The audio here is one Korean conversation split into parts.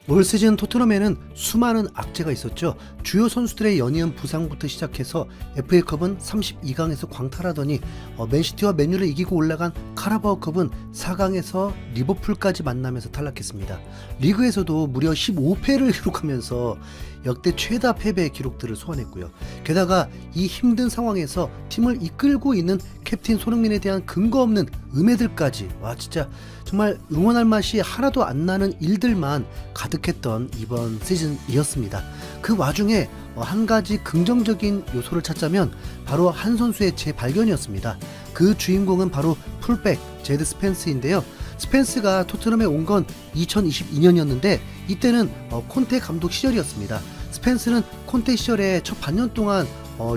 올 시즌 토트넘에는 수많은 악재가 있었죠. 주요 선수들의 연이은 부상부터 시작해서 FA컵은 32강에서 광탈하더니 맨시티와 맨유를 이기고 올라간 카라바오컵은 4강에서 리버풀까지 만나면서 탈락했습니다. 리그에서도 무려 15패를 기록하면서 역대 최다 패배의 기록들을 소환했고요. 게다가 이 힘든 상황에서 팀을 이끌고 있는 캡틴 손흥민에 대한 근거 없는 음해들까지, 와 진짜 정말 응원할 맛이 하나도 안 나는 일들만 가득했던 이번 시즌이었습니다. 그 와중에 한 가지 긍정적인 요소를 찾자면 바로 한 선수의 재발견이었습니다. 그 주인공은 바로 풀백 제드 스펜스인데요. 스펜스가 토트넘에 온 건 2022년이었는데 이때는 콘테 감독 시절이었습니다. 스펜스는 콘테 시절에 첫 반년 동안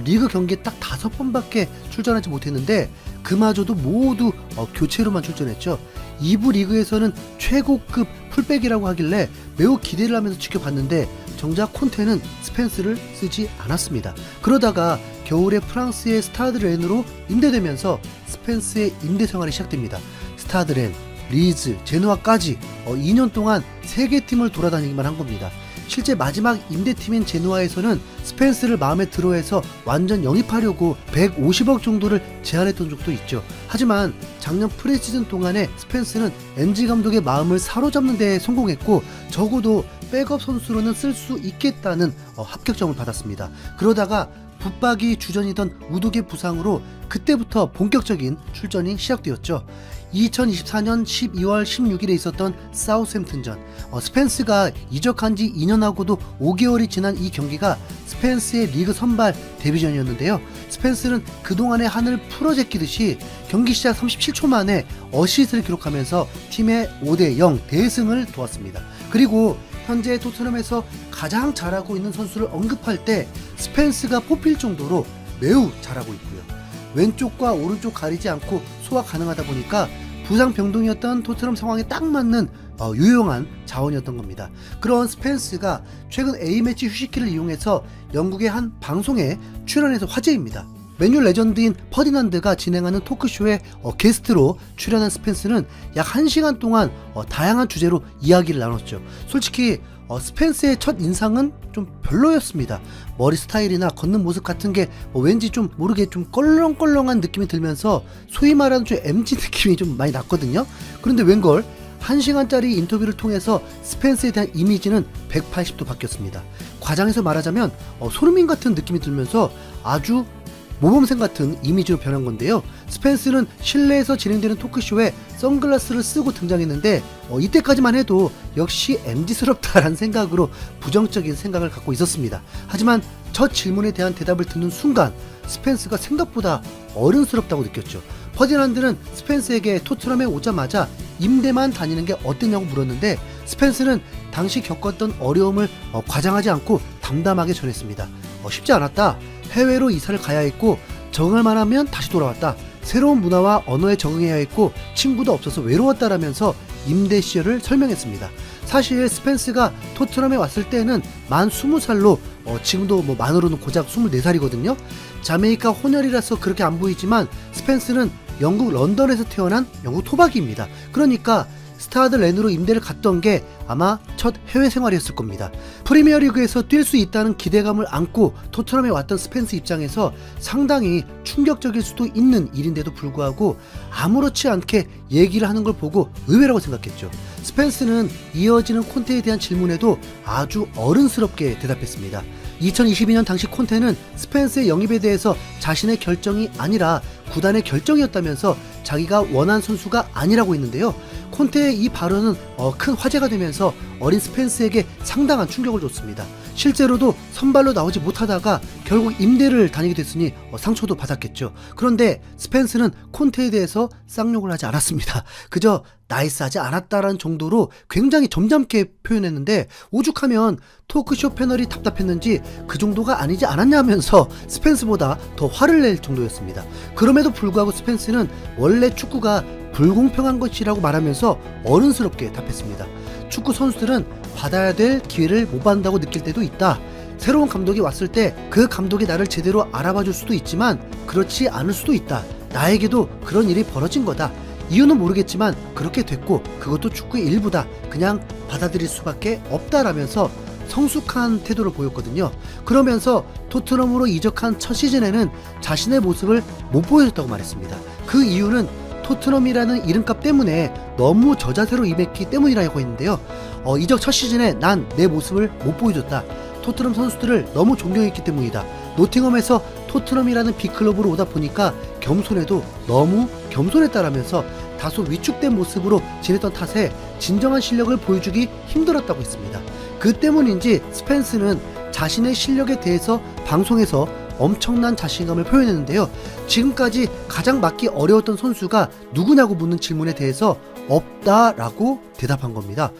리그 경기에 딱 5번밖에 출전하지 못했는데 그마저도 모두 교체로만 출전했죠. 2부 리그에서는 최고급 풀백이라고 하길래 매우 기대를 하면서 지켜봤는데 정작 콘테는 스펜스를 쓰지 않았습니다. 그러다가 겨울에 프랑스의 스타드 렌으로 임대되면서 스펜스의 임대 생활이 시작됩니다. 스타드 렌, 리즈, 제노아까지 2년 동안 3개 팀을 돌아다니기만 한 겁니다. 실제 마지막 임대팀인 제노아에서는 스펜스를 마음에 들어해서 완전 영입하려고 150억 정도를 제안했던 적도 있죠. 하지만 작년 프리시즌 동안에 스펜스는 엔지 감독의 마음을 사로잡는 데 성공했고 적어도 백업 선수로는 쓸 수 있겠다는 합격점을 받았습니다. 그러다가 붙박이 주전이던 우두개 부상으로 그때부터 본격적인 출전이 시작되었죠. 2024년 12월 16일에 있었던 사우스햄튼전, 스펜스가 이적한 지 2년하고도 5개월이 지난 이 경기가 스펜스의 리그 선발 데뷔전이었는데요. 스펜스는 그동안의 한을 풀어제끼듯이 경기 시작 37초 만에 어시스트를 기록하면서 팀의 5대0 대승을 도왔습니다. 그리고 현재 토트넘에서 가장 잘하고 있는 선수를 언급할 때 스펜스가 뽑힐 정도로 매우 잘하고 있고요. 왼쪽과 오른쪽 가리지 않고 소화 가능하다 보니까 부상 병동이었던 토트넘 상황에 딱 맞는 유용한 자원이었던 겁니다. 그런 스펜스가 최근 A매치 휴식기를 이용해서 영국의 한 방송에 출연해서 화제입니다. 맨유 레전드인 퍼디난드가 진행하는 토크쇼에 게스트로 출연한 스펜스는 약 1시간 동안 다양한 주제로 이야기를 나눴죠. 솔직히 스펜스의 첫 인상은 좀 별로였습니다. 머리 스타일이나 걷는 모습 같은 게 왠지 좀 모르게 좀 껄렁껄렁한 느낌이 들면서 소위 말하는 좀 MG 느낌이 좀 많이 났거든요. 그런데 웬걸 1시간짜리 인터뷰를 통해서 스펜스에 대한 이미지는 180도 바뀌었습니다. 과장해서 말하자면 손흥민 같은 느낌이 들면서 아주 모범생 같은 이미지로 변한 건데요. 스펜스는 실내에서 진행되는 토크쇼에 선글라스를 쓰고 등장했는데 이때까지만 해도 역시 MZ스럽다라는 생각으로 부정적인 생각을 갖고 있었습니다. 하지만 첫 질문에 대한 대답을 듣는 순간 스펜스가 생각보다 어른스럽다고 느꼈죠. 퍼디난드는 스펜스에게 토트넘에 오자마자 임대만 다니는 게 어땠냐고 물었는데 스펜스는 당시 겪었던 어려움을 과장하지 않고 담담하게 전했습니다. 쉽지 않았다. 해외로 이사를 가야 했고 적응할 만하면 다시 돌아왔다. 새로운 문화와 언어에 적응해야 했고 친구도 없어서 외로웠다라면서 임대 시절을 설명했습니다. 사실 스펜스가 토트넘에 왔을 때는 만 20살로 지금도 만으로는 고작 24살이거든요. 자메이카 혼혈이라서 그렇게 안 보이지만 스펜스는 영국 런던에서 태어난 영국 토박이입니다. 그러니까 스타드 렌으로 임대를 갔던 게 아마 첫 해외 생활이었을 겁니다. 프리미어리그에서 뛸 수 있다는 기대감을 안고 토트넘에 왔던 스펜스 입장에서 상당히 충격적일 수도 있는 일인데도 불구하고 아무렇지 않게 얘기를 하는 걸 보고 의외라고 생각했죠. 스펜스는 이어지는 콘테에 대한 질문에도 아주 어른스럽게 대답했습니다. 2022년 당시 콘테는 스펜스의 영입에 대해서 자신의 결정이 아니라 구단의 결정이었다면서 자기가 원한 선수가 아니라고 했는데요. 콘테의 이 발언은 큰 화제가 되면서 어린 스펜스에게 상당한 충격을 줬습니다. 실제로도 선발로 나오지 못하다가 결국 임대를 다니게 됐으니 상처도 받았겠죠. 그런데 스펜스는 콘테에 대해서 쌍욕을 하지 않았습니다. 그저 나이스하지 않았다라는 정도로 굉장히 점잖게 표현했는데 오죽하면 토크쇼 패널이 답답했는지 그 정도가 아니지 않았냐면서 스펜스보다 더 화를 낼 정도였습니다. 그럼에도 불구하고 스펜스는 원래 축구가 불공평한 것이라고 말하면서 어른스럽게 답했습니다. 축구 선수들은 받아야 될 기회를 못 받는다고 느낄 때도 있다. 새로운 감독이 왔을 때 그 감독이 나를 제대로 알아봐 줄 수도 있지만 그렇지 않을 수도 있다. 나에게도 그런 일이 벌어진 거다. 이유는 모르겠지만 그렇게 됐고 그것도 축구의 일부다. 그냥 받아들일 수밖에 없다라면서 성숙한 태도를 보였거든요. 그러면서 토트넘으로 이적한 첫 시즌에는 자신의 모습을 못 보여줬다고 말했습니다. 그 이유는 토트넘이라는 이름값 때문에 너무 저자세로 임했기 때문이라고 했는데요. 이적 첫 시즌에 난 내 모습을 못 보여줬다. 토트넘 선수들을 너무 존경했기 때문이다. 노팅엄에서 토트넘이라는 빅클럽으로 오다 보니까 겸손해도 너무 겸손했다라면서 다소 위축된 모습으로 지냈던 탓에 진정한 실력을 보여주기 힘들었다고 했습니다. 그 때문인지 스펜스는 자신의 실력에 대해서 방송에서 엄청난 자신감을 표현했는데요. 지금까지 가장 맞기 어려웠던 선수가 누구냐고 묻는 질문에 대해서 없다라고 대답한 겁니다.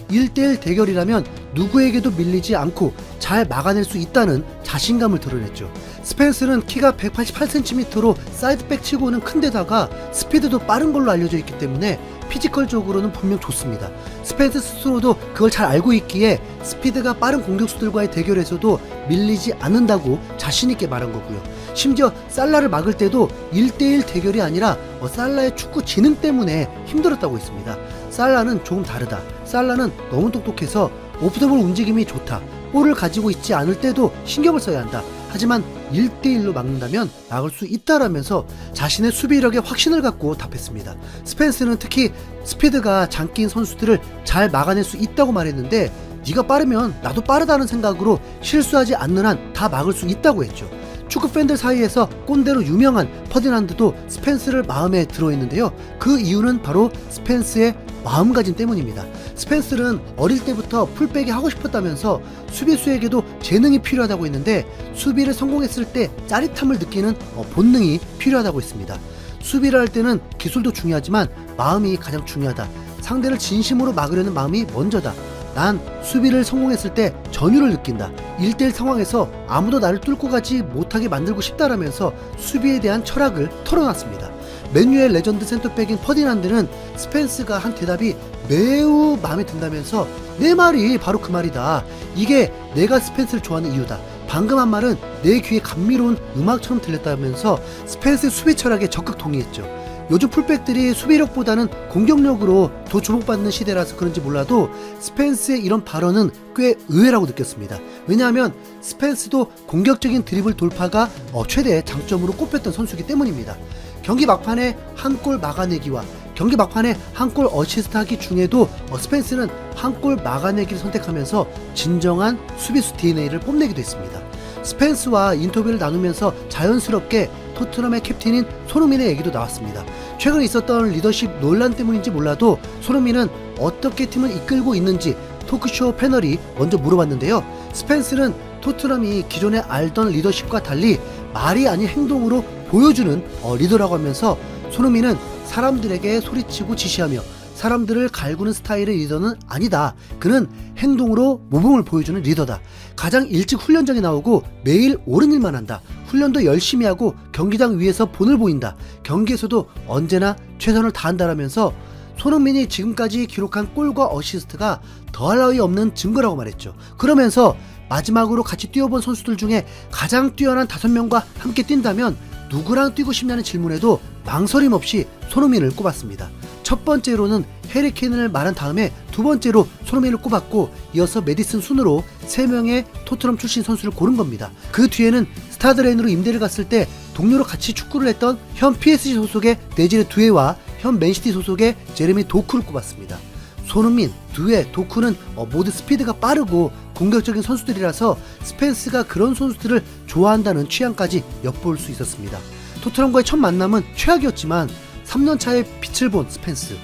1대1 대결이라면 누구에게도 밀리지 않고 잘 막아낼 수 있다는 자신감을 드러냈죠. 스펜스는 키가 188cm로 사이드백 치고는 큰데다가 스피드도 빠른 걸로 알려져 있기 때문에 피지컬적으로는 분명 좋습니다. 스펜스 스스로도 그걸 잘 알고 있기에 스피드가 빠른 공격수들과의 대결에서도 밀리지 않는다고 자신있게 말한 거고요. 심지어 살라를 막을 때도 1대1 대결이 아니라 살라의 축구 지능 때문에 힘들었다고 했습니다. 살라는 조금 다르다. 살라는 너무 똑똑해서 오프더볼 움직임이 좋다. 볼을 가지고 있지 않을 때도 신경을 써야 한다. 하지만 1대1로 막는다면 막을 수 있다라면서 자신의 수비력에 확신을 갖고 답했습니다. 스펜스는 특히 스피드가 장기인 선수들을 잘 막아낼 수 있다고 말했는데 네가 빠르면 나도 빠르다는 생각으로 실수하지 않는 한 다 막을 수 있다고 했죠. 축구 팬들 사이에서 꼰대로 유명한 퍼디난드도 스펜스를 마음에 들어했는데요. 그 이유는 바로 스펜스의 마음가짐 때문입니다. 스펜스는 어릴 때부터 풀백이 하고 싶었다면서 수비수에게도 재능이 필요하다고 했는데 수비를 성공했을 때 짜릿함을 느끼는 본능이 필요하다고 했습니다. 수비를 할 때는 기술도 중요하지만 마음이 가장 중요하다. 상대를 진심으로 막으려는 마음이 먼저다. 난 수비를 성공했을 때 전율을 느낀다. 1대1 상황에서 아무도 나를 뚫고 가지 못하게 만들고 싶다라면서 수비에 대한 철학을 털어놨습니다. 맨유의 레전드 센터백인 퍼디난드는 스펜스가 한 대답이 매우 마음에 든다면서 내 말이 바로 그 말이다. 이게 내가 스펜스를 좋아하는 이유다. 방금 한 말은 내 귀에 감미로운 음악처럼 들렸다면서 스펜스의 수비 철학에 적극 동의했죠. 요즘 풀백들이 수비력보다는 공격력으로 더 주목받는 시대라서 그런지 몰라도 스펜스의 이런 발언은 꽤 의외라고 느꼈습니다. 왜냐하면 스펜스도 공격적인 드리블 돌파가 최대의 장점으로 꼽혔던 선수이기 때문입니다. 경기 막판에 한 골 막아내기와 경기 막판에 한 골 어시스트하기 중에도 스펜스는 한 골 막아내기를 선택하면서 진정한 수비수 DNA를 뽐내기도 했습니다. 스펜스와 인터뷰를 나누면서 자연스럽게 토트넘의 캡틴인 손흥민의 얘기도 나왔습니다. 최근 있었던 리더십 논란 때문인지 몰라도 손흥민은 어떻게 팀을 이끌고 있는지 토크쇼 패널이 먼저 물어봤는데요. 스펜스는 토트넘이 기존에 알던 리더십과 달리 말이 아닌 행동으로 보여주는 리더라고 하면서 손흥민은 사람들에게 소리치고 지시하며 사람들을 갈구는 스타일의 리더는 아니다. 그는 행동으로 모범을 보여주는 리더다. 가장 일찍 훈련장에 나오고 매일 옳은 일만 한다. 훈련도 열심히 하고 경기장 위에서 본을 보인다. 경기에서도 언제나 최선을 다한다라면서 손흥민이 지금까지 기록한 골과 어시스트가 더할 나위 없는 증거라고 말했죠. 그러면서 마지막으로 같이 뛰어본 선수들 중에 가장 뛰어난 5명과 함께 뛴다면 누구랑 뛰고 싶냐는 질문에도 망설임 없이 손흥민을 꼽았습니다. 첫 번째로는 해리케인을 말한 다음에 두 번째로 손흥민을 꼽았고 이어서 메디슨 순으로 3명의 토트넘 출신 선수를 고른 겁니다. 그 뒤에는 스타드레인으로 임대를 갔을 때 동료로 같이 축구를 했던 현 PSG 소속의 데지레 두에와 현 맨시티 소속의 제레미 도쿠를 꼽았습니다. 손흥민, 두에, 도쿠는 모두 스피드가 빠르고 공격적인 선수들이라서 스펜스가 그런 선수들을 좋아한다는 취향까지 엿볼 수 있었습니다. 토트넘과의 첫 만남은 최악이었지만 3년차에 빛을 본 스펜스.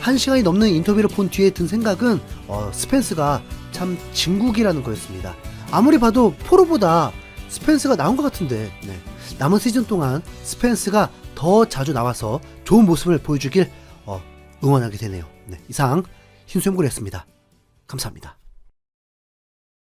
1시간이 넘는 인터뷰를 본 뒤에 든 생각은 스펜스가 참 진국이라는 거였습니다. 아무리 봐도 포로보다 스펜스가 나은 것 같은데 남은 시즌 동안 스펜스가 더 자주 나와서 좋은 모습을 보여주길 응원하게 되네요. 이상 흰수염구리였습니다. 감사합니다.